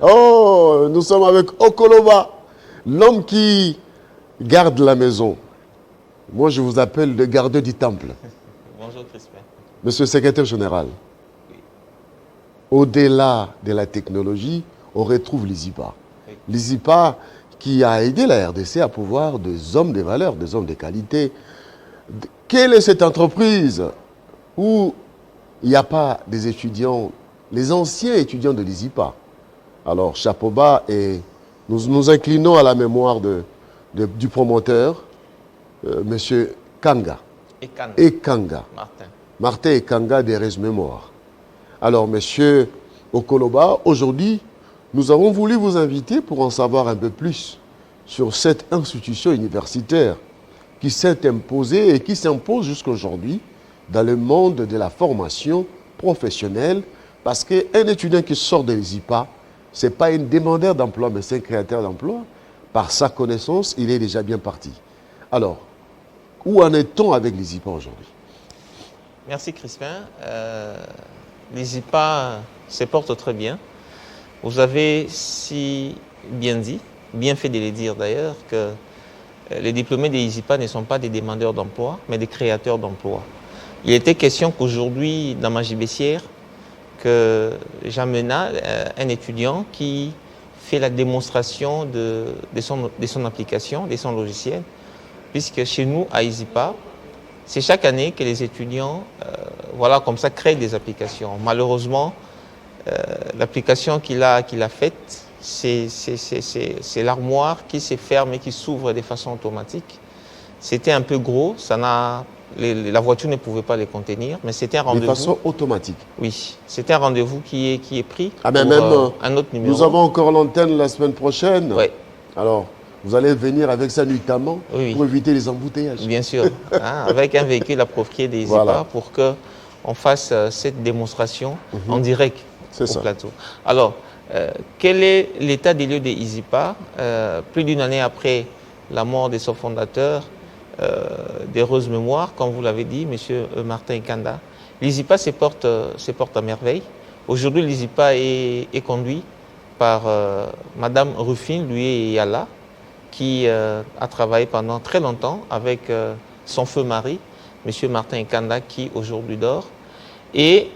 Oh, nous sommes avec Okoloba, l'homme qui garde la maison. Moi, je vous appelle le gardeur du temple. Bonjour Crispin. Monsieur le secrétaire général, Oui. au-delà de la technologie, on retrouve l'ISIPA. Oui. L'ISIPA qui a aidé la RDC à pouvoir des hommes de valeur, des hommes de qualité. Quelle est cette entreprise où il n'y a pas des étudiants, les anciens étudiants de l'ISIPA? Alors, chapeau bas, et nous nous inclinons à la mémoire du promoteur, Monsieur Kanga. Ekanga. Martin Ekanga des Res Mémoire. Alors, Monsieur Okoloba, aujourd'hui, nous avons voulu vous inviter pour en savoir un peu plus sur cette institution universitaire qui s'est imposée et qui s'impose jusqu'aujourd'hui dans le monde de la formation professionnelle, parce qu'un étudiant qui sort de l'ISIPA, ce n'est pas un demandeur d'emploi, mais c'est un créateur d'emploi. Par sa connaissance, il est déjà bien parti. Alors, où en est-on avec l'ISIPA aujourd'hui? Merci Crispin. L'ISIPA se porte très bien. Vous avez si bien dit, bien fait de le dire d'ailleurs, que les diplômés des ISIPA ne sont pas des demandeurs d'emploi, mais des créateurs d'emploi. Il était question qu'aujourd'hui, dans ma gibecière, que j'amena un étudiant qui fait la démonstration de son application, de son logiciel, puisque chez nous, à ISIPA, c'est chaque année que les étudiants, voilà, comme ça, créent des applications. Malheureusement, l'application qu'il a faite, c'est l'armoire qui se ferme et qui s'ouvre de façon automatique. C'était un peu gros, la voiture ne pouvait pas les contenir, mais c'était un rendez-vous. De façon automatique? Oui. C'était un rendez-vous qui est pris pour un autre numéro. Nous avons encore l'antenne la semaine prochaine. Oui. Alors, vous allez venir avec ça nuitamment pour éviter les embouteillages. Bien sûr, avec un véhicule approprié des ISIPA pour qu'on fasse cette démonstration en direct au plateau. Alors, quel est l'état des lieux des ISIPA? Plus d'une année après la mort de son fondateur, d'heureuse mémoire, comme vous l'avez dit, M. Martin Ekanda, l'ISIPA se porte à merveille. Aujourd'hui, l'ISIPA est conduit par Mme Rufine Louis-Yala, qui a travaillé pendant très longtemps avec son feu mari, M. Martin Ekanda, qui aujourd'hui dort. Et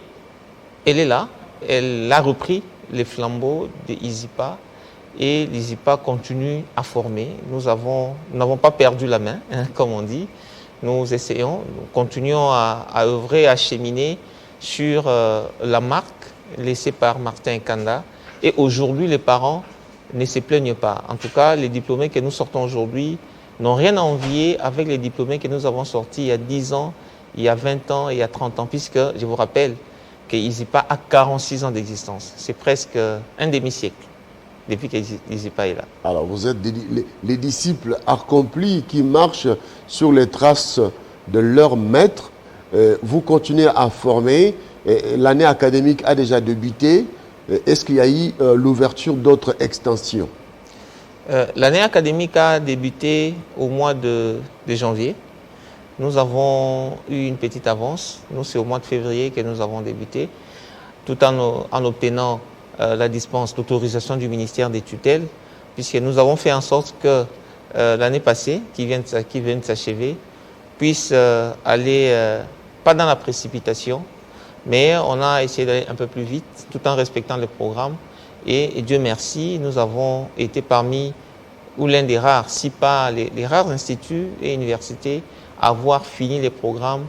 elle est là, elle a repris les flambeaux de l'ISIPA et l'ISIPA continue à former. Nous n'avons pas perdu la main, comme on dit. Nous essayons, nous continuons à œuvrer, à cheminer sur la marque laissée par Martin Ekanda. Et aujourd'hui, les parents ne se plaignent pas. En tout cas, les diplômés que nous sortons aujourd'hui n'ont rien à envier avec les diplômés que nous avons sortis il y a 10 ans, il y a 20 ans et il y a 30 ans, puisque je vous rappelle que l'ISIPA a 46 ans d'existence. C'est presque un demi-siècle depuis que l'ISIPA est là. Alors, vous êtes les disciples accomplis qui marchent sur les traces de leur maître. Vous continuez à former. L'année académique a déjà débuté. Est-ce qu'il y a eu l'ouverture d'autres extensions? L'année académique a débuté au mois de janvier. Nous avons eu une petite avance. Nous, c'est au mois de février que nous avons débuté, tout en obtenant la dispense, l'autorisation du ministère des tutelles, puisque nous avons fait en sorte que l'année passée, qui vient de s'achever, puisse aller, pas dans la précipitation, mais on a essayé d'aller un peu plus vite, tout en respectant le programme. Et Dieu merci, nous avons été parmi, ou l'un des rares, si pas les rares instituts et universités à avoir fini les programmes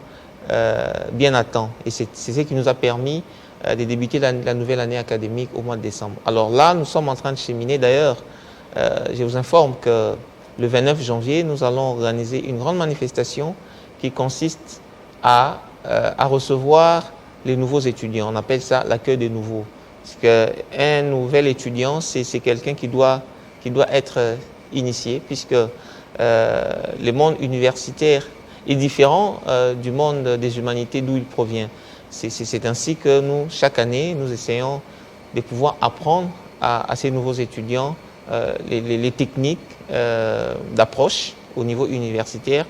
bien à temps. Et c'est ce qui nous a permis de débuter la nouvelle année académique au mois de décembre. Alors là, nous sommes en train de cheminer. D'ailleurs, je vous informe que le 29 janvier, nous allons organiser une grande manifestation qui consiste à recevoir les nouveaux étudiants. On appelle ça l'accueil des nouveaux. Parce qu'un nouvel étudiant, c'est quelqu'un qui doit être initié, puisque le monde universitaire est différent du monde des humanités d'où il provient. C'est ainsi que nous, chaque année, nous essayons de pouvoir apprendre à ces nouveaux étudiants les techniques d'approche au niveau universitaire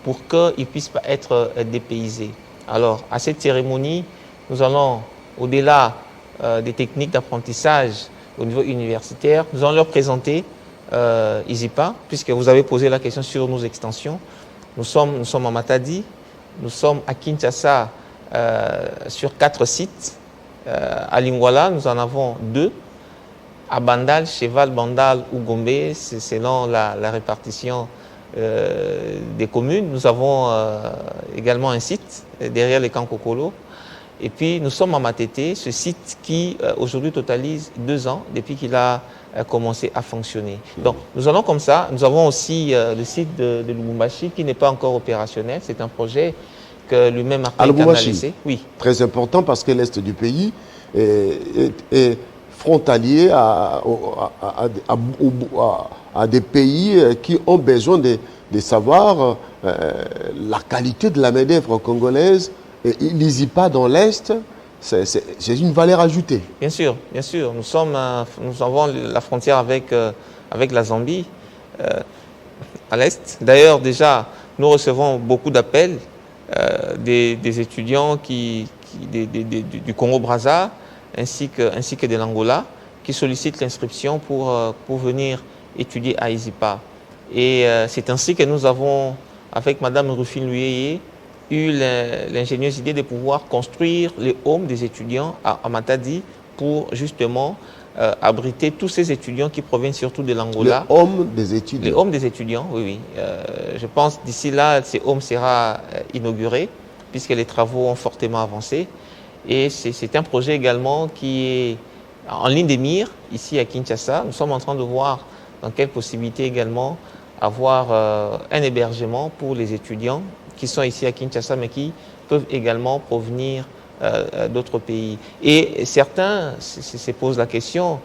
pour qu'ils ne puissent pas être dépaysés. Alors, à cette cérémonie, nous allons, au-delà des techniques d'apprentissage au niveau universitaire. Nous allons leur présenter ISIPA, puisque vous avez posé la question sur nos extensions. Nous sommes à Matadi, nous sommes à Kinshasa sur 4 sites. À Lingwala, nous en avons 2. À Bandal, Cheval, Bandal ou Gombe, c'est selon la répartition des communes. Nous avons également un site derrière les camps Kokolo. Et puis nous sommes à Matete, ce site qui aujourd'hui totalise 2 ans depuis qu'il a commencé à fonctionner. Donc nous allons comme ça. Nous avons aussi le site de Lubumbashi qui n'est pas encore opérationnel. C'est un projet que lui-même Martin Kane a laissé. Oui. Très important parce que l'Est du pays est frontalier à des pays qui ont besoin de savoir la qualité de la main-d'œuvre congolaise. Et l'ISIPA dans l'Est, c'est une valeur ajoutée. Bien sûr, bien sûr. Nous avons la frontière avec la Zambie à l'Est. D'ailleurs, déjà, nous recevons beaucoup d'appels des étudiants du Congo-Brazza ainsi que de l'Angola qui sollicitent l'inscription pour venir étudier à ISIPA. Et c'est ainsi que nous avons, avec Mme Rufine Luyeye, eu l'ingénieuse idée de pouvoir construire les homes des étudiants à Matadi pour justement abriter tous ces étudiants qui proviennent surtout de l'Angola. Les hommes des étudiants. Les homes des étudiants, oui, oui. Je pense d'ici là, ces homes sera inauguré puisque les travaux ont fortement avancé. Et c'est un projet également qui est en ligne des mires ici à Kinshasa. Nous sommes en train de voir dans quelles possibilités également avoir un hébergement pour les étudiants qui sont ici à Kinshasa, mais qui peuvent également provenir d'autres pays. Et certains se posent la question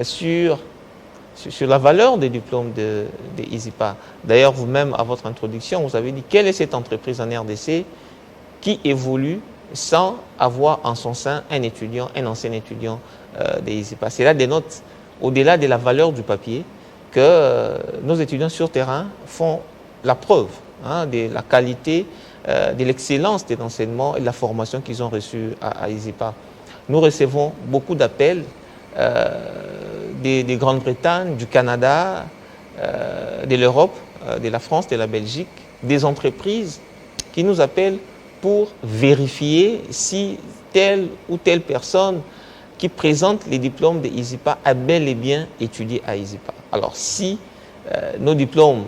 sur la valeur des diplômes de ISIPA. D'ailleurs, vous-même, à votre introduction, vous avez dit quelle est cette entreprise en RDC qui évolue sans avoir en son sein un ancien étudiant de ISIPA. C'est là des notes, au-delà de la valeur du papier, que nos étudiants sur terrain font la preuve de la qualité, de l'excellence des enseignements et de la formation qu'ils ont reçue à ISIPA. Nous recevons beaucoup d'appels de Grande-Bretagne, du Canada, de l'Europe, de la France, de la Belgique, des entreprises qui nous appellent pour vérifier si telle ou telle personne qui présente les diplômes de ISIPA a bel et bien étudié à ISIPA. Alors si nos diplômes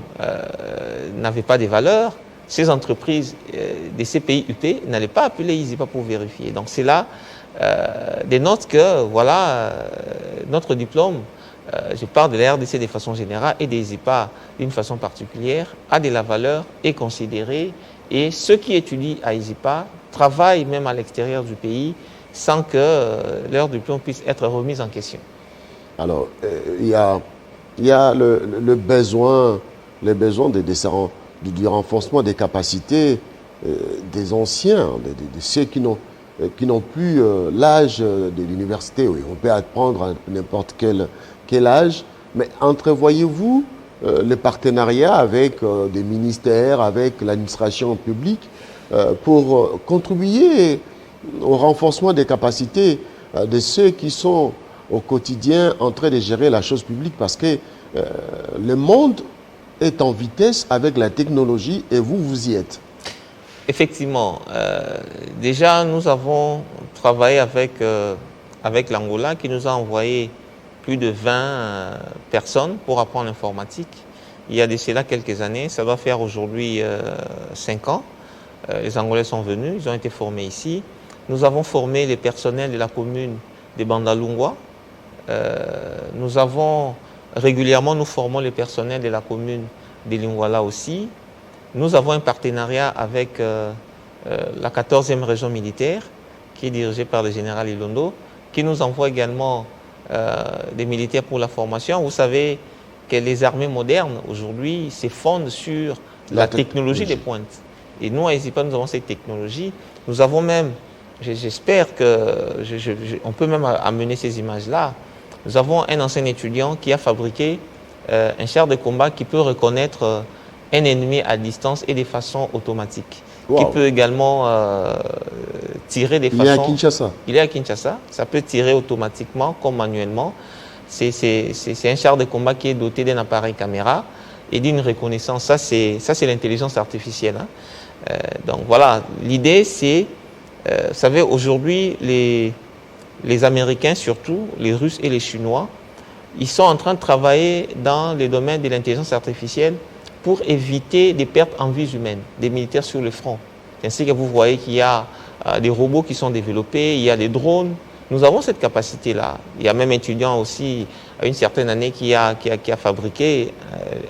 n'avaient pas de valeur, ces entreprises de ces pays UP n'allaient pas appeler ISIPA pour vérifier. Donc c'est là des notes que voilà, notre diplôme, je parle de la RDC de façon générale et des ISIPA d'une façon particulière, a de la valeur, est considéré, et ceux qui étudient à ISIPA travaillent même à l'extérieur du pays sans que leur diplôme puisse être remis en question. Alors, il y a le besoin du renforcement des capacités des anciens, de ceux qui n'ont plus l'âge de l'université. Oui, on peut apprendre à n'importe quel âge, mais entrevoyez-vous le partenariat avec des ministères, avec l'administration publique pour contribuer au renforcement des capacités de ceux qui sont au quotidien en train de gérer la chose publique, parce que le monde est en vitesse avec la technologie et vous y êtes. Effectivement. Déjà, nous avons travaillé avec l'Angola qui nous a envoyé plus de 20 personnes pour apprendre l'informatique. Il y a de cela quelques années, ça doit faire aujourd'hui 5 ans. Les Angolais sont venus, ils ont été formés ici. Nous avons formé les personnels de la commune de Bandalungwa. Nous avons régulièrement, nous formons les personnels de la commune de Lingwala aussi. Nous avons un partenariat avec la 14e région militaire qui est dirigée par le général Ilondo, qui nous envoie également des militaires pour la formation. Vous savez que les armées modernes aujourd'hui se fondent sur la technologie de pointe. Et nous, à ISIPA, nous avons cette technologie. Nous avons même, j'espère qu'on peut même amener ces images-là. Nous avons un ancien étudiant qui a fabriqué un char de combat qui peut reconnaître un ennemi à distance et de façon automatique. Wow. Qui peut également tirer de façon... Il est à Kinshasa. Il est à Kinshasa. Ça peut tirer automatiquement comme manuellement. C'est un char de combat qui est doté d'un appareil caméra et d'une reconnaissance. Ça, c'est l'intelligence artificielle. Hein. Donc voilà, l'idée c'est, vous savez, aujourd'hui, les Américains surtout, les Russes et les Chinois, ils sont en train de travailler dans le domaine de l'intelligence artificielle pour éviter des pertes en vies humaines des militaires sur le front. Ainsi que vous voyez qu'il y a des robots qui sont développés, il y a des drones. Nous avons cette capacité-là. Il y a même un étudiant aussi, à une certaine année, qui a fabriqué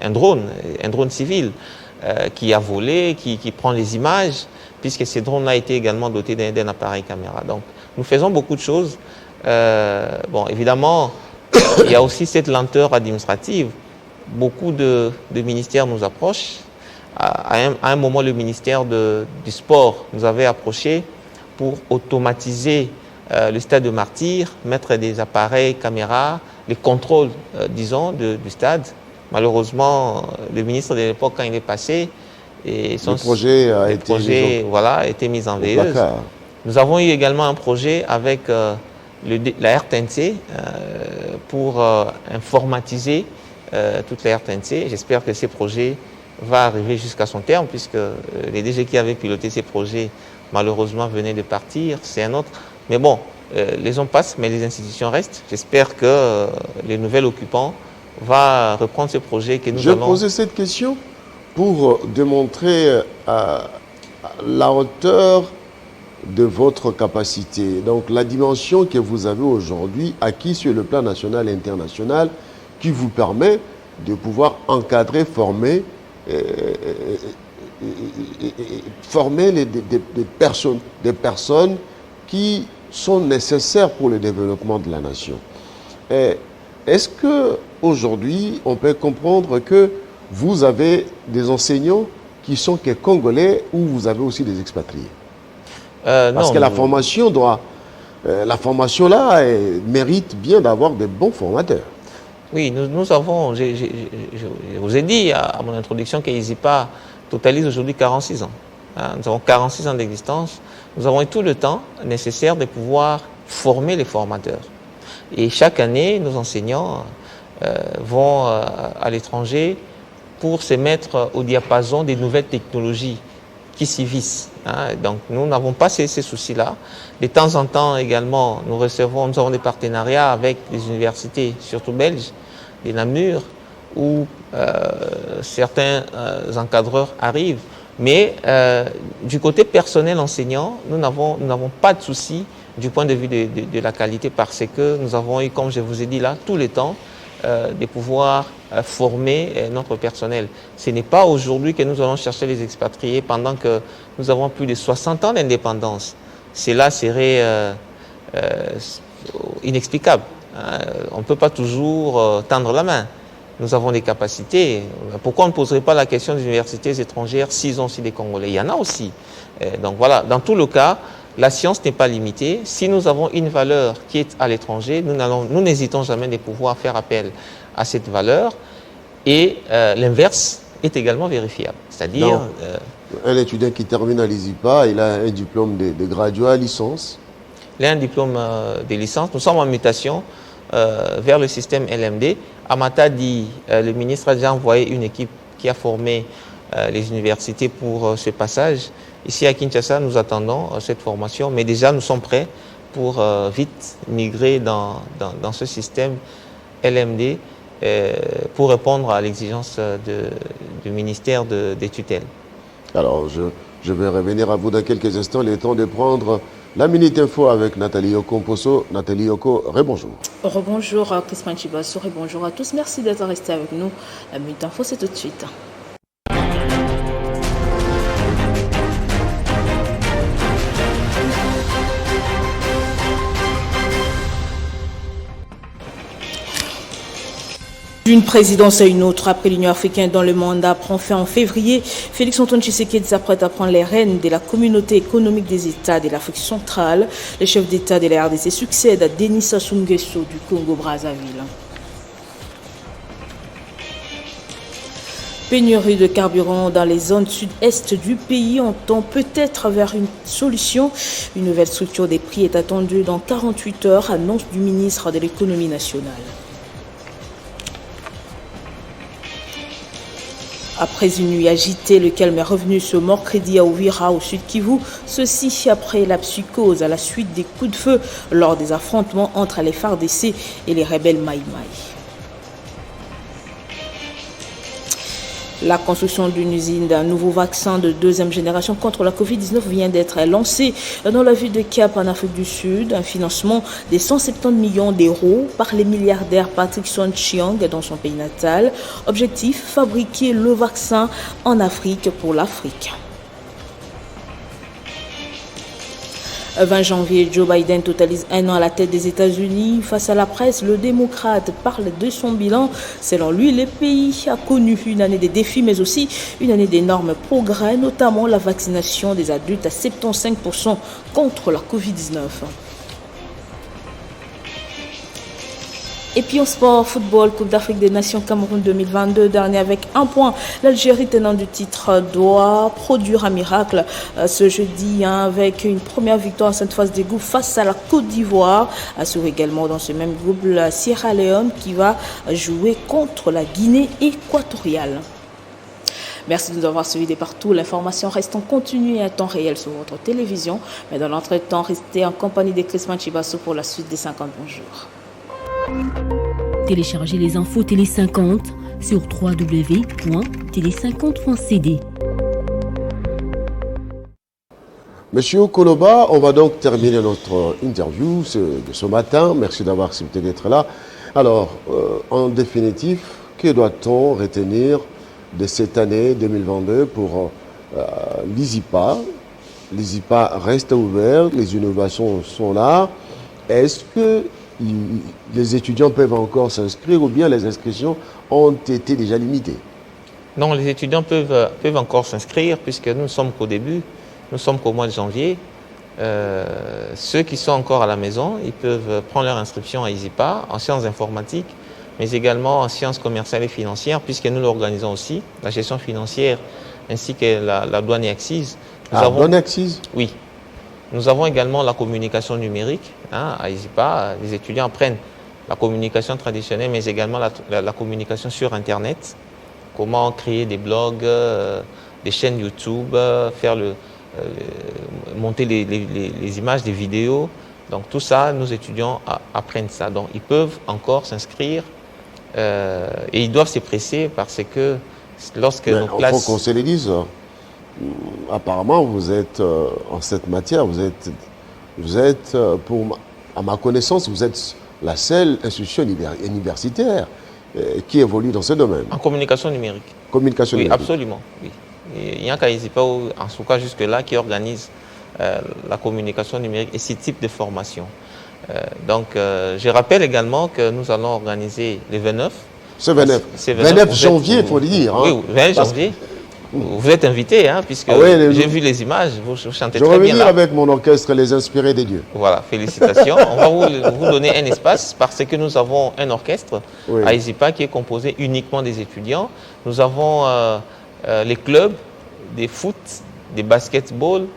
un drone civil, qui a volé, qui prend les images, puisque ces drones-là étaient également dotés d'un appareil caméra. Donc, nous faisons beaucoup de choses. Bon, évidemment, il y a aussi cette lenteur administrative. Beaucoup de ministères nous approchent. À un moment, le ministère du Sport nous avait approchés pour automatiser le stade de Martyrs, mettre des appareils caméras, les contrôles, disons, du stade. Malheureusement, le ministre de l'époque, quand il est passé, le projet a été mis en veilleuse. Nous avons eu également un projet avec la RTNC pour informatiser toute la RTNC. J'espère que ce projet va arriver jusqu'à son terme, puisque les DG qui avaient piloté ces projets, malheureusement, venaient de partir. C'est un autre. Mais bon, les hommes passent, mais les institutions restent. J'espère que les nouveaux occupants vont reprendre ce projet que nous allons... Je posais cette question pour démontrer la hauteur de votre capacité. Donc, la dimension que vous avez aujourd'hui, acquise sur le plan national et international, qui vous permet de pouvoir encadrer, former des personnes qui sont nécessaires pour le développement de la nation. Est-ce qu'aujourd'hui, on peut comprendre que vous avez des enseignants qui sont que congolais ou vous avez aussi des expatriés? Parce que la formation là mérite bien d'avoir de bons formateurs. Oui, nous avons, je vous ai dit à mon introduction qu'ISIPA totalise aujourd'hui 46 ans. Nous avons 46 ans d'existence. Nous avons eu tout le temps nécessaire de pouvoir former les formateurs. Et chaque année, nos enseignants vont à l'étranger pour se mettre au diapason des nouvelles technologies qui s'y vissent. Donc, nous n'avons pas ces soucis-là. De temps en temps également, nous avons des partenariats avec des universités, surtout belges, des Namur, où certains encadreurs arrivent. Mais du côté personnel enseignant, nous n'avons pas de soucis du point de vue de la qualité, parce que nous avons eu, comme je vous ai dit là, tout le temps de pouvoir former notre personnel. Ce n'est pas aujourd'hui que nous allons chercher les expatriés pendant que nous avons plus de 60 ans d'indépendance. Cela serait inexplicable. On ne peut pas toujours tendre la main. Nous avons des capacités. Pourquoi on ne poserait pas la question des universités étrangères s'ils ont aussi des Congolais? Il y en a aussi. Donc voilà, dans tout le cas, la science n'est pas limitée. Si nous avons une valeur qui est à l'étranger, nous n'hésitons jamais de pouvoir faire appel à cette valeur. Et l'inverse est également vérifiable. C'est-à-dire... un étudiant qui termine à l'ISIPA, il a un diplôme de graduat licence. Il a un diplôme de licence. Nous sommes en mutation vers le système LMD. À Matadi, le ministre a déjà envoyé une équipe qui a formé les universités pour ce passage. Ici à Kinshasa, nous attendons cette formation, mais déjà nous sommes prêts pour vite migrer dans ce système LMD pour répondre à l'exigence du ministère des tutelles. Alors, je vais revenir à vous dans quelques instants. Il est temps de prendre la Minute Info avec Nathalie Yoko-Mposo. Nathalie Yoko, rebonjour. Rebonjour à Christophe Chibasso et bonjour à tous. Merci d'être restés avec nous. La Minute Info, c'est tout de suite. D'une présidence à une autre, après l'Union africaine dont le mandat prend fin en février, Félix-Antoine Tshisekedi s'apprête à prendre les rênes de la communauté économique des États de l'Afrique centrale. Le chef d'État de la RDC succède à Denis Sassou Nguesso du Congo-Brazzaville. Pénurie de carburant dans les zones sud-est du pays, on tend peut-être vers une solution. Une nouvelle structure des prix est attendue dans 48 heures, annonce du ministre de l'économie nationale. Après une nuit agitée, le calme est revenu ce mercredi à Uvira, au sud Kivu. Ceci après la psychose à la suite des coups de feu lors des affrontements entre les FARDC et les rebelles Maï Maï. La construction d'une usine d'un nouveau vaccin de deuxième génération contre la Covid-19 vient d'être lancée dans la ville de Cap en Afrique du Sud. Un financement de 170 millions d'euros par les milliardaires Patrick Soon-Shiong dans son pays natal. Objectif, fabriquer le vaccin en Afrique pour l'Afrique. 20 janvier, Joe Biden totalise un an à la tête des États-Unis. Face à la presse, le démocrate parle de son bilan. Selon lui, le pays a connu une année de défis, mais aussi une année d'énormes progrès, notamment la vaccination des adultes à 75% contre la Covid-19. Et puis en sport, football, Coupe d'Afrique des Nations Cameroun 2022, dernier avec un point. L'Algérie, tenant du titre, doit produire un miracle ce jeudi avec une première victoire en cette phase des groupes face à la Côte d'Ivoire. Assure également dans ce même groupe la Sierra Leone qui va jouer contre la Guinée équatoriale. Merci de nous avoir suivis de partout. L'information reste en continu et à temps réel sur votre télévision. Mais dans l'entretemps, restez en compagnie de Chrisman Chibasso pour la suite des 50 bonjours. Téléchargez les infos Télé 50 sur www.télé50.cd. Monsieur Koloba, on va donc terminer notre interview de ce matin. Merci d'avoir accepté d'être là. Alors, en définitive, que doit-on retenir de cette année 2022 pour l'ISIPA? L'ISIPA reste ouvert, les innovations sont là. Est-ce que les étudiants peuvent encore s'inscrire ou bien les inscriptions ont été déjà limitées? Non, les étudiants peuvent encore s'inscrire puisque nous ne sommes qu'au début, nous sommes qu'au mois de janvier. Ceux qui sont encore à la maison, ils peuvent prendre leur inscription à ISIPA en sciences informatiques, mais également en sciences commerciales et financières puisque nous l'organisons aussi, la gestion financière ainsi que la douane et accises. Douane et accises? Oui. Nous avons également la communication numérique. À ISIPA, les étudiants apprennent la communication traditionnelle, mais également la communication sur Internet. Comment créer des blogs, des chaînes YouTube, monter les images, des vidéos. Donc tout ça, nos étudiants apprennent ça. Donc ils peuvent encore s'inscrire et ils doivent se presser parce que lorsque nos classes... Il faut qu'on se le dise. Apparemment, vous êtes en cette matière, vous êtes à ma connaissance, vous êtes la seule institution universitaire qui évolue dans ce domaine. En communication numérique. Communication numérique. Oui, absolument. Oui. Il n'y a qu'à ISIPA, en tout cas jusque-là, qui organise la communication numérique et ce type de formation. Donc, je rappelle également que nous allons organiser le 29. Ce 29. 29 janvier, il faut le dire. Oui, 20 janvier. Vous êtes invité, puisque j'ai vu les images, vous chantez très bien. Je vais venir avec mon orchestre Les Inspirés des Dieux. Voilà, félicitations. On va vous donner un espace parce que nous avons un orchestre à ISIPA qui est composé uniquement des étudiants. Nous avons les clubs, des foot, des basketball,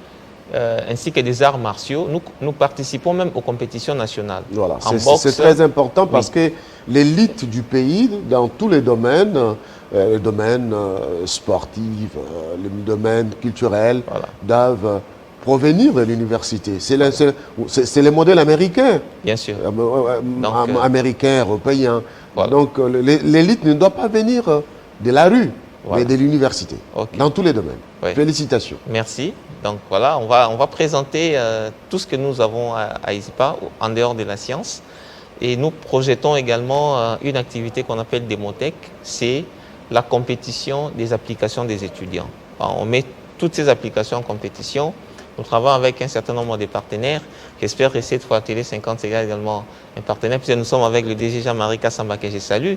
ainsi que des arts martiaux. Nous participons même aux compétitions nationales. Voilà, c'est très important parce que l'élite du pays, dans tous les domaines, le domaine sportif, le domaine culturel, doivent provenir de l'université. C'est le modèle américain. Bien sûr. Américain, européen. Voilà. Donc l'élite ne doit pas venir de la rue, mais de l'université, dans tous les domaines. Félicitations. Merci. Donc voilà, on va présenter tout ce que nous avons à ISIPA en dehors de la science. Et nous projetons également une activité qu'on appelle Démotech. C'est la compétition des applications des étudiants. On met toutes ces applications en compétition. Nous travaillons avec un certain nombre de partenaires. J'espère que cette fois, Télé 50 sera également un partenaire, puisque nous sommes avec le DG Jean-Marie Kassamba, que je salue.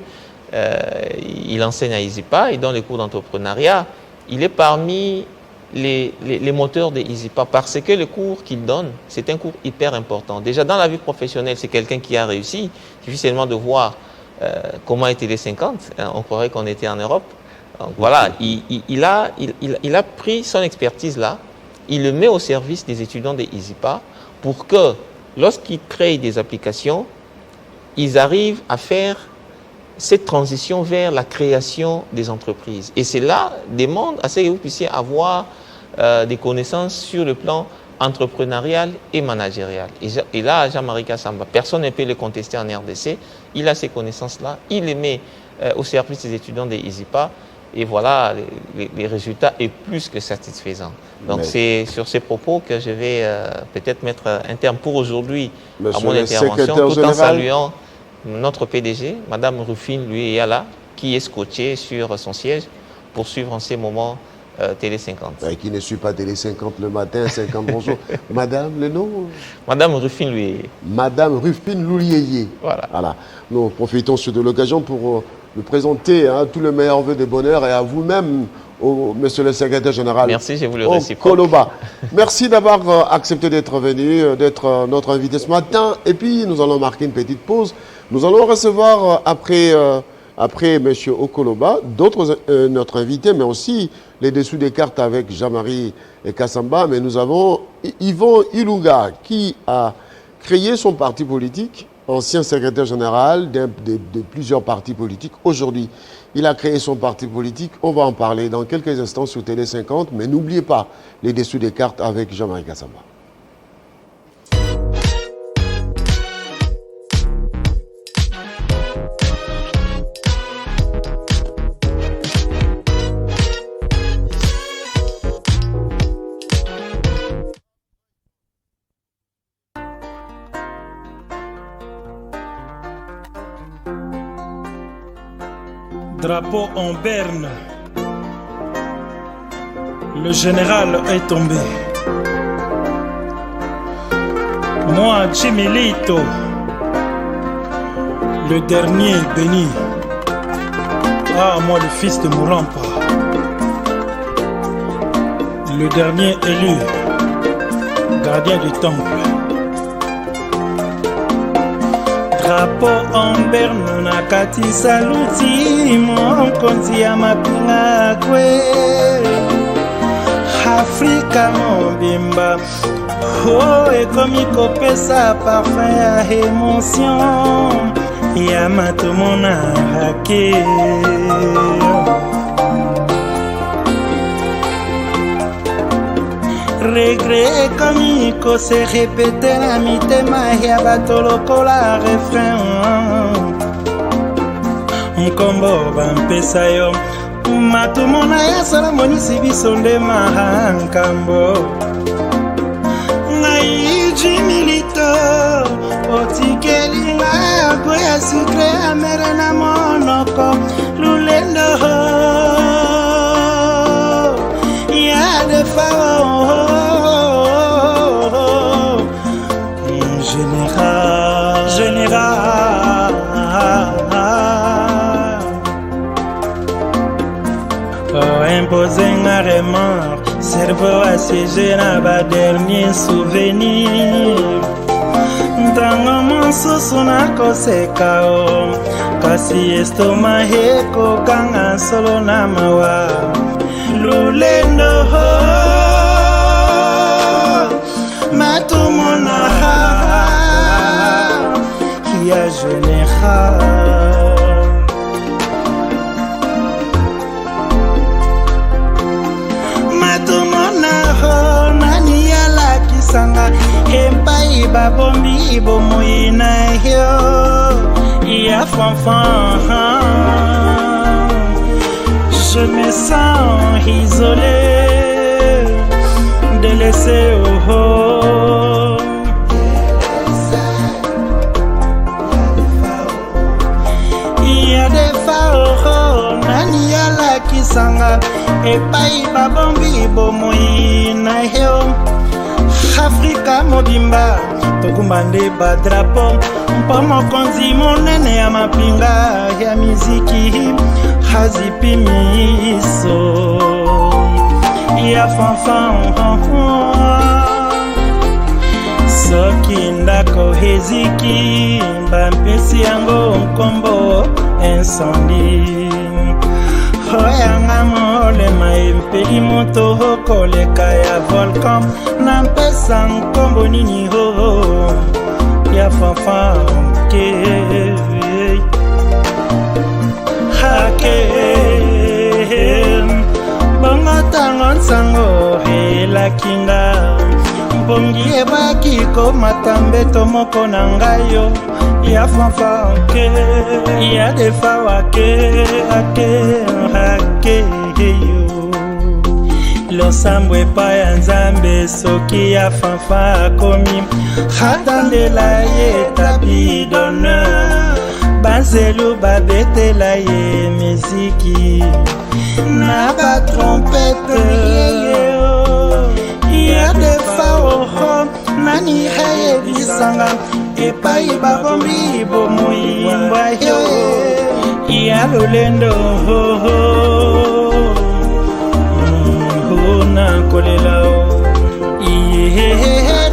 Il enseigne à ISIPA, il donne les cours d'entrepreneuriat. Il est parmi les moteurs de ISIPA parce que le cours qu'il donne, c'est un cours hyper important. Déjà, dans la vie professionnelle, c'est quelqu'un qui a réussi. Il suffit seulement de voir comment était les 50, on croirait qu'on était en Europe. Donc, voilà, il a pris son expertise là, il le met au service des étudiants de ISIPA pour que lorsqu'ils créent des applications, ils arrivent à faire cette transition vers la création des entreprises. Et cela demande à ce que vous puissiez avoir des connaissances sur le plan entrepreneurial et managérial. Et là, Jean-Marie Kassamba, personne ne peut le contester en RDC. Il a ces connaissances-là, il les met au service des étudiants des ISIPA. Et voilà, les résultats est plus que satisfaisant. Donc c'est sur ces propos que je vais peut-être mettre un terme pour aujourd'hui à mon intervention, tout en saluant notre PDG, Madame Rufine Luyeyala, qui est scotchée sur son siège pour suivre en ces moments Télé 50. Et qui ne suit pas Télé 50 le matin, 50 bonjour. Madame, le nom Madame Rufine Luyeye. Madame Rufine Luyeye. Voilà. Nous profitons de l'occasion pour nous présenter tout le meilleur vœu de bonheur et à vous-même, monsieur le secrétaire général. Merci, je vous le réciproque. Koloba. Merci d'avoir accepté d'être venu, d'être notre invité ce matin. Et puis, nous allons marquer une petite pause. Nous allons recevoir après M. Okoloba, notre invité, mais aussi les dessous des cartes avec Jean-Marie et Kassamba. Mais nous avons Yvon Ilunga qui a créé son parti politique, ancien secrétaire général de plusieurs partis politiques. Aujourd'hui, il a créé son parti politique. On va en parler dans quelques instants sur Télé 50. Mais n'oubliez pas les dessous des cartes avec Jean-Marie Kassamba. Drapeau en berne, le général est tombé. Moi, Jimmy Lito, le dernier béni. Ah, moi, le fils de Mourampa, le dernier élu, gardien du temple. Drapeau en berne nakati saluti mokonzi ya mapinga kwe Afrika mobimba oh ekomi kopesa parfum ya émotion ya matomona hake regret comme ko se répéter la mitema ya bato lokola refrain nkombo bampesa yo matumona ya sala monisi biso nde mahankambo ngai jimilito otikelinga koya sukre amere na monoko lulendo ya de fao général imposer un remords cerveau assiégé na ba dernier souvenir ntango mosusu nakoseka o kasi estoma ekokanga solo na mawa lulendo matumona ya général matumona nani yalakisanga epai babombi bomoi na yo ya fanfan je me sens isolé délaissé oh kisanga epai babombi bomoi na yo Afrika mobimba tokumba nde badrapo mpo mokonzi monene ya mapinga ya miziki hazipi miso ya fanfan soki ndako eziki bampesi yango nkombo incendie oyanga molema empeli moto koleka ya volcan nampesa nkombo nini ho ya fanfan ke sango elakinga mbongi ebaki komata mbeto moko na ngai yo ya fanfa ke ya defa wake ake yo losambo epai ya nzambe soki ya fanfa akomi atandela ye tapi d'honneur banzelu babetela ye miziki na batrompete ya defa oho nani ayebisanga epai babombi bomoyimbwa yo ya lolendo na kolela iye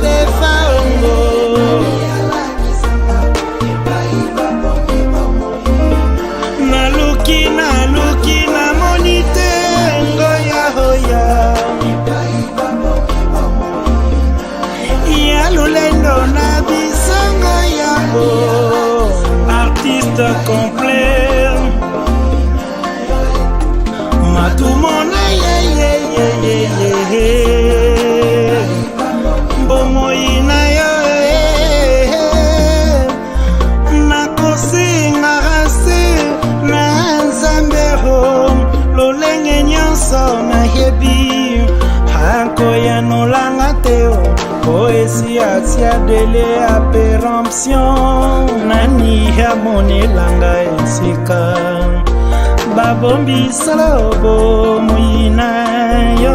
defa ongo naluki na monite ngoya hoya ya lolendo na bisanga yabo artiste complet matumona ye bomoi na yo nakosinga rase na nzambe ho lolenge nyonso nayebi akoyanolanga te po esi atia dele ya péremption nani amonelanga esika babombi salobo moyina yo